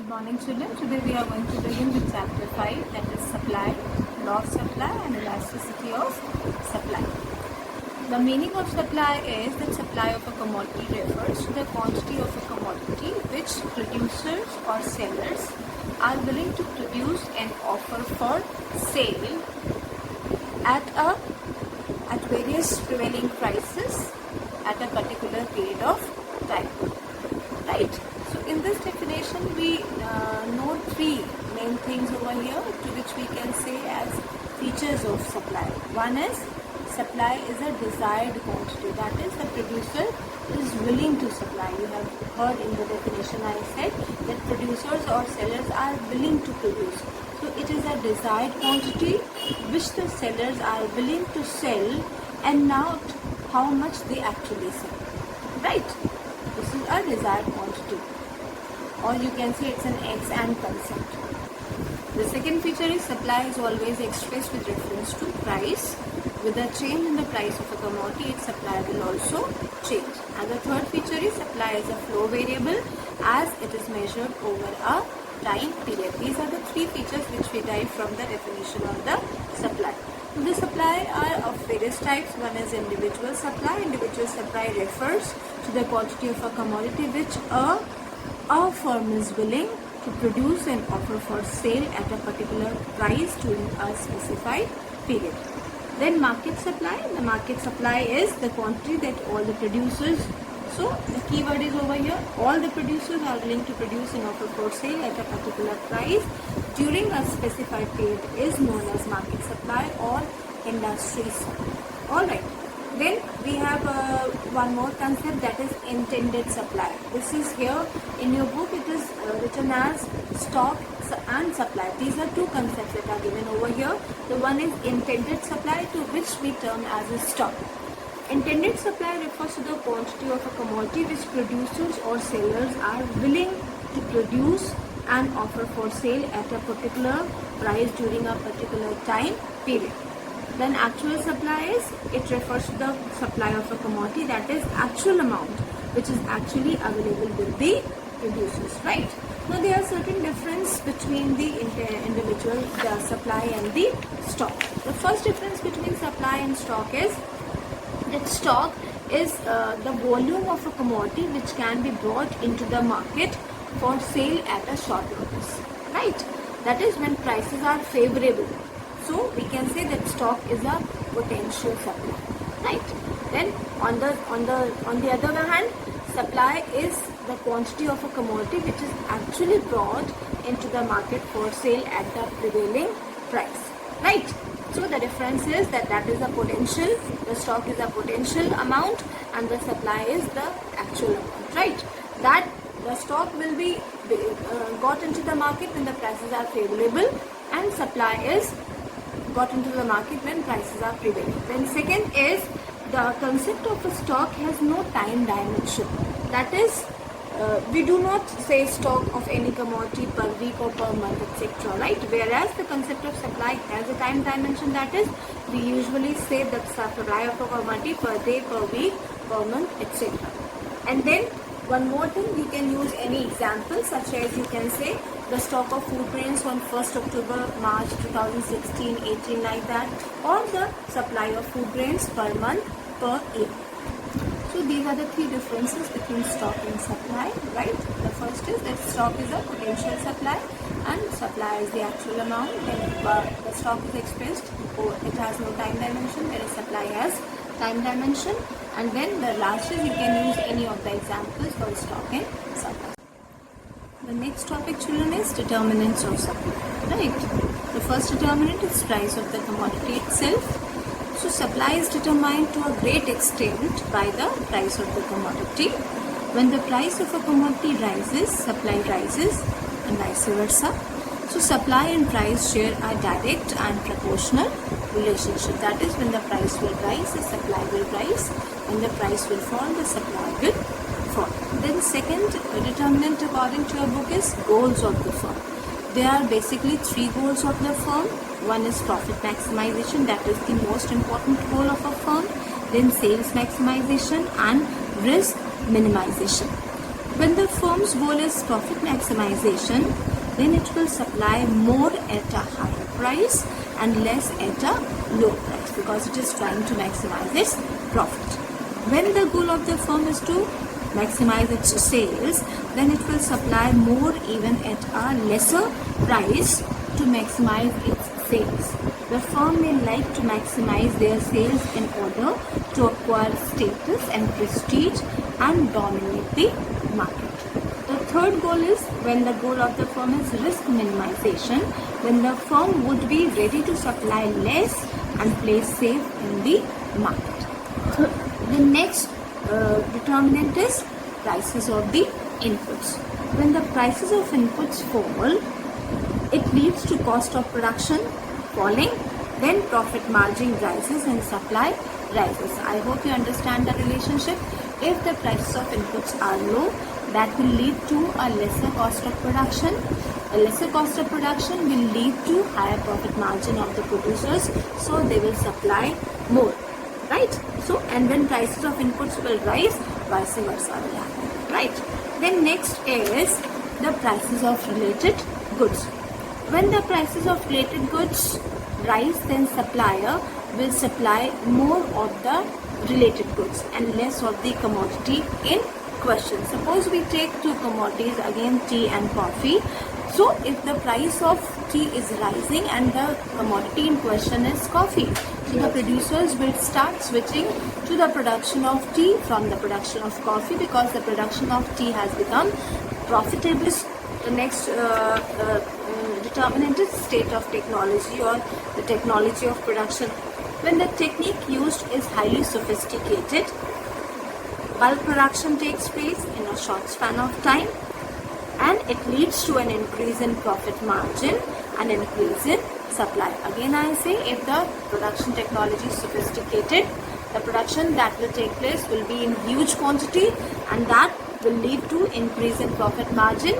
Morning children, today we are going to begin with chapter 5, that is supply, law of supply and elasticity of supply. The meaning of supply is that supply of a commodity refers to the quantity of a commodity which producers or sellers are willing to produce and offer for sale at various prevailing prices at a particular period of time. Right? So in this definition we note three main things over here to which we can say as features of supply. One is supply is a desired quantity, that is the producer is willing to supply. You have heard in the definition I said that producers or sellers are willing to produce. So it is a desired quantity which the sellers are willing to sell and not how much they actually sell. Right? This is a desired quantity, or you can say it's an ex ante concept. The second feature is supply is always expressed with reference to price. With a change in the price of a commodity, its supply will also change. And the third feature is supply is a flow variable as it is measured over a time period. These are the three features which we derive from the definition of the supply. The supply are of various types. One is individual supply. Individual supply refers to the quantity of a commodity which a firm is willing to produce and offer for sale at a particular price during a specified period. Then market supply. The market supply is the quantity that all the producers, so the keyword is over here, all the producers are willing to produce and offer for sale at a particular price during a specified period is known as market supply or industry supply. Alright. Then we have one more concept, that is intended supply. This is here in your book, it is written as stock and supply. These are two concepts that are given over here. The one is intended supply, to which we term as a stock. Intended supply refers to the quantity of a commodity which producers or sellers are willing to produce and offer for sale at a particular price during a particular time period. Then actual supply is, it refers to the supply of a commodity, that is actual amount which is actually available with the producers, right? Now there are certain difference between the individual supply and the stock. The first difference between supply and stock is that stock is the volume of a commodity which can be brought into the market for sale at a short notice, right? That is when prices are favorable. So we can say that stock is a potential supply, right? Then on the other hand, supply is the quantity of a commodity which is actually brought into the market for sale at the prevailing price, right? So the difference is that is a potential, the stock is a potential amount and the supply is the actual amount, right? That the stock will be got into the market when the prices are favorable, and supply is got into the market when prices are prevailing. Then second is the concept of a stock has no time dimension. That is, we do not say stock of any commodity per week or per month, etc. Right? Whereas the concept of supply has a time dimension. That is, we usually say the supply of a commodity per day, per week, per month, etc. And then one more thing, you can use any example, such as you can say the stock of food grains on 1st October, March 2016, 18, like that, or the supply of food grains per month, per year. So these are the three differences between stock and supply, right? The first is that stock is a potential supply and supply is the actual amount. Then the stock is expressed, it has no time dimension, whereas supply has time dimension. And then the last is you can use any of the examples for stock and supply. The next topic, children, is determinants of supply, right? The first determinant is price of the commodity itself. So supply is determined to a great extent by the price of the commodity. When the price of a commodity rises, supply rises, and vice versa. So supply and price share a direct and proportional relationship. That is, when the price will rise, the supply will rise. When the price will fall, the supply will fall. Then second determinant according to your book is goals of the firm. There are basically three goals of the firm. One is profit maximization, that is the most important goal of a firm. Then sales maximization and risk minimization. When the firm's goal is profit maximization, then it will supply more at a higher price and less at a low price because it is trying to maximize its profit. When the goal of the firm is to maximize its sales, then it will supply more even at a lesser price to maximize its sales. The firm may like to maximize their sales in order to acquire status and prestige and dominate the market. The third goal is when the goal of the firm is risk minimization, when the firm would be ready to supply less and play safe in the market. The next determinant is prices of the inputs. When the prices of inputs fall, it leads to cost of production falling, then profit margin rises and supply rises. I hope you understand the relationship. If the prices of inputs are low, that will lead to a lesser cost of production. A lesser cost of production will lead to higher profit margin of the producers, so they will supply more, right? So, and when prices of inputs will rise, vice versa will happen, right? Then next is the prices of related goods. When the prices of related goods rise, then supplier will supply more of the related goods and less of the commodity in question. Suppose we take two commodities, again tea and coffee. So if the price of tea is rising and the commodity in question is coffee, so the producers will start switching to the production of tea from the production of coffee because the production of tea has become profitable. The next determinant is state of technology or the technology of production. When the technique used is highly sophisticated, bulk production takes place in a short span of time and it leads to an increase in profit margin and increase in supply. Again I say, if the production technology is sophisticated, the production that will take place will be in huge quantity and that will lead to increase in profit margin,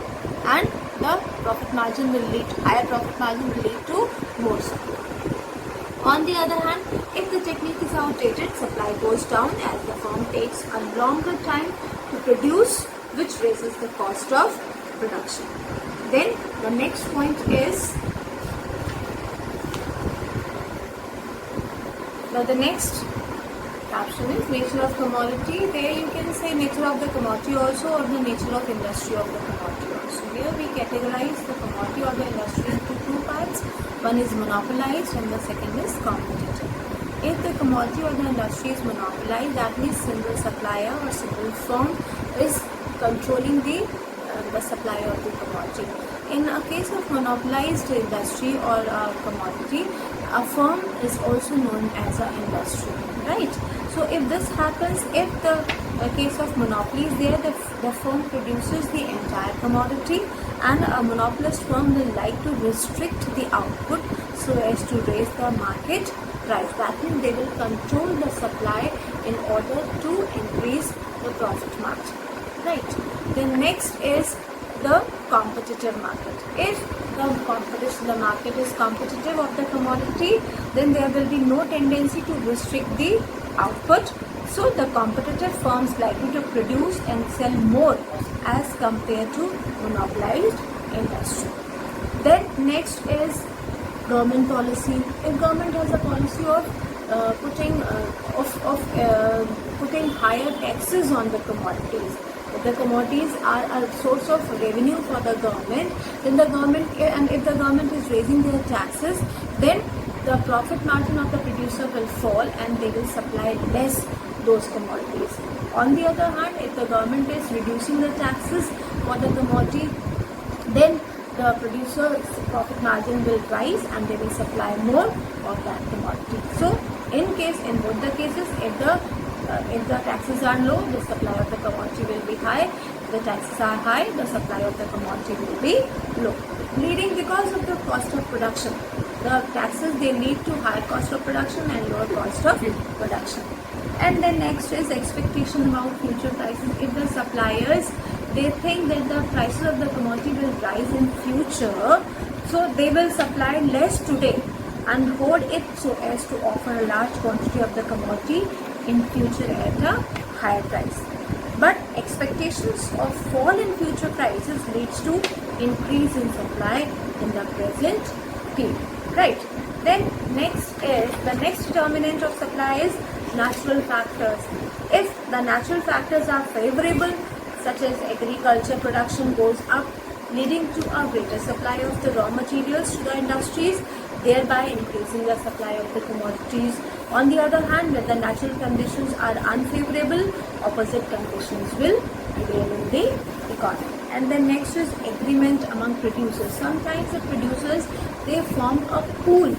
and the profit margin will lead to higher profit margin will lead to more supply. On the other hand, if the technique is outdated, supply goes down as the firm takes a longer time to produce, which raises the cost of production. Then the next point is the next caption is nature of commodity. There you can say nature of the commodity also or the nature of industry of the commodity also. Here we categorize the commodity or the industry into two parts. One is monopolized and the second is competitive. If the commodity or the industry is monopolized, that means single supplier or single firm is controlling the supply of the commodity. In a case of monopolized industry or commodity, a firm is also known as an industry, right? So if this happens, if the case of monopoly is there, the firm produces the entire commodity and a monopolist firm will like to restrict the output so as to raise the market price. That means they will control the supply in order to increase the profit margin, right? The next is the competitive market. If the market is competitive of the commodity, then there will be no tendency to restrict the output. So the competitive firms likely to produce and sell more as compared to monopolized industry. Then next is government policy. If government has a policy of putting higher taxes on the commodities, if the commodities are a source of revenue for the government, then the government, and if the government is raising their taxes, then the profit margin of the producer will fall and they will supply less those commodities. On the other hand, if the government is reducing the taxes for the commodity, then the producer's profit margin will rise and they will supply more of that commodity. So in both the cases, if the taxes are low, the supply of the commodity will be high. If the taxes are high, the supply of the commodity will be low. Leading, because of the cost of production, the taxes, they lead to higher cost of production and lower cost of production. And then next is expectation about future prices. If the suppliers, they think that the prices of the commodity will rise in future, so they will supply less today and hold it so as to offer a large quantity of the commodity in future at a higher price. But expectations of fall in future prices leads to increase in supply in the present period, right? Then next is, the next determinant of supply is natural factors. If the natural factors are favorable, such as agriculture production goes up, leading to a greater supply of the raw materials to the industries, thereby increasing the supply of the commodities. On the other hand, when the natural conditions are unfavorable, opposite conditions will prevail in the economy. And then next is agreement among producers. Sometimes the producers, they form a pool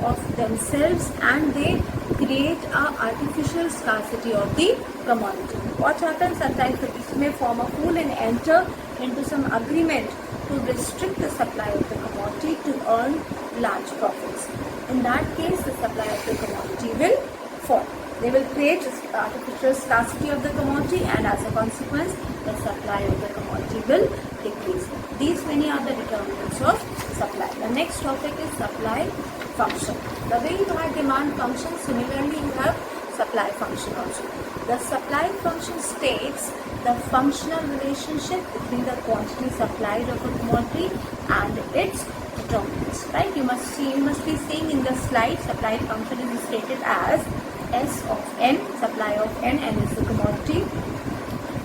of themselves and they create a artificial scarcity of the commodity. What happens? Sometimes producers may form a pool and enter into some agreement to restrict the supply of the commodity to earn large profits. In that case, the supply of the commodity will fall. They will create artificial scarcity of the commodity, and as a consequence, the supply of the commodity will decrease. These many are the determinants of supply. The next topic is supply function. The way you have demand function, similarly you have supply function also. The supply function states the functional relationship between the quantity supplied of a commodity and its determinants, right? You must be seeing in the slide, supply function is stated as S of n, supply of n is the commodity,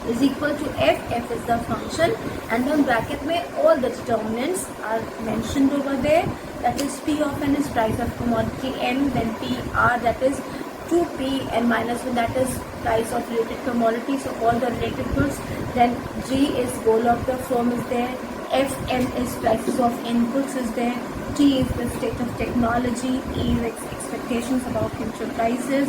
is equal to f is the function, and then bracket में all the determinants are mentioned over there. That is P of n is price of commodity n, then P R, that is 2P n minus 1, that is price of related commodities, so all the related goods. Then G is goal of the firm is there, Fm is prices of inputs is there, T is the state of technology, E is expectations about future prices,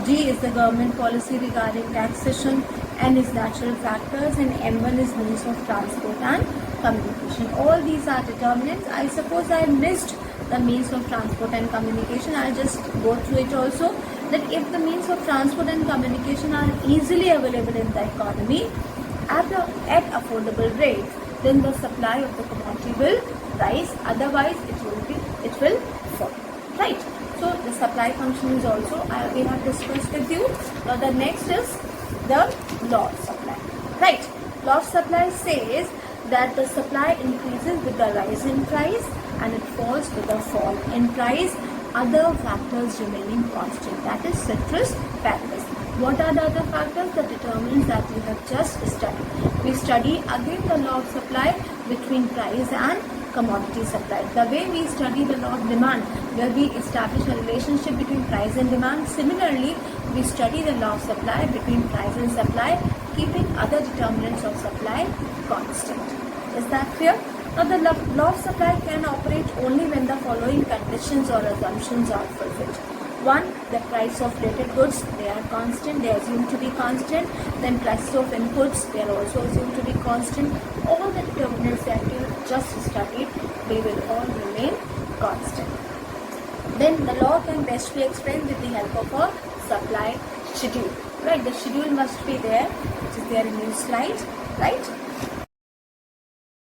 G is the government policy regarding taxation, N is natural factors, and M1 is means of transport and communication. All these are determinants. I suppose I missed the means of transport and communication. I'll just go through it also. That if the means of transport and communication are easily available in the economy at affordable rates, then the supply of the commodity will rise. Otherwise, it will fall. Right. So the supply function is also we have discussed with you. Now the next is the law of supply. Right. Law of supply says that the supply increases with the rise in price and it falls with the fall in price, other factors remaining constant. That is ceteris paribus. What are the other factors? The determinants that we have just studied. We study again the law of supply between price and commodity supply. The way we study the law of demand, where we establish a relationship between price and demand. Similarly, we study the law of supply between price and supply, keeping other determinants of supply constant. Is that clear? Now, the law of supply can operate only when the following conditions or assumptions are fulfilled. 1. The price of related goods, they are constant, they are assumed to be constant. Then prices of inputs, they are also assumed to be constant. All the determinants that you just studied, they will all remain constant. Then the law can best be explained with the help of a supply schedule. Right, the schedule must be there, which is there in your slide, right?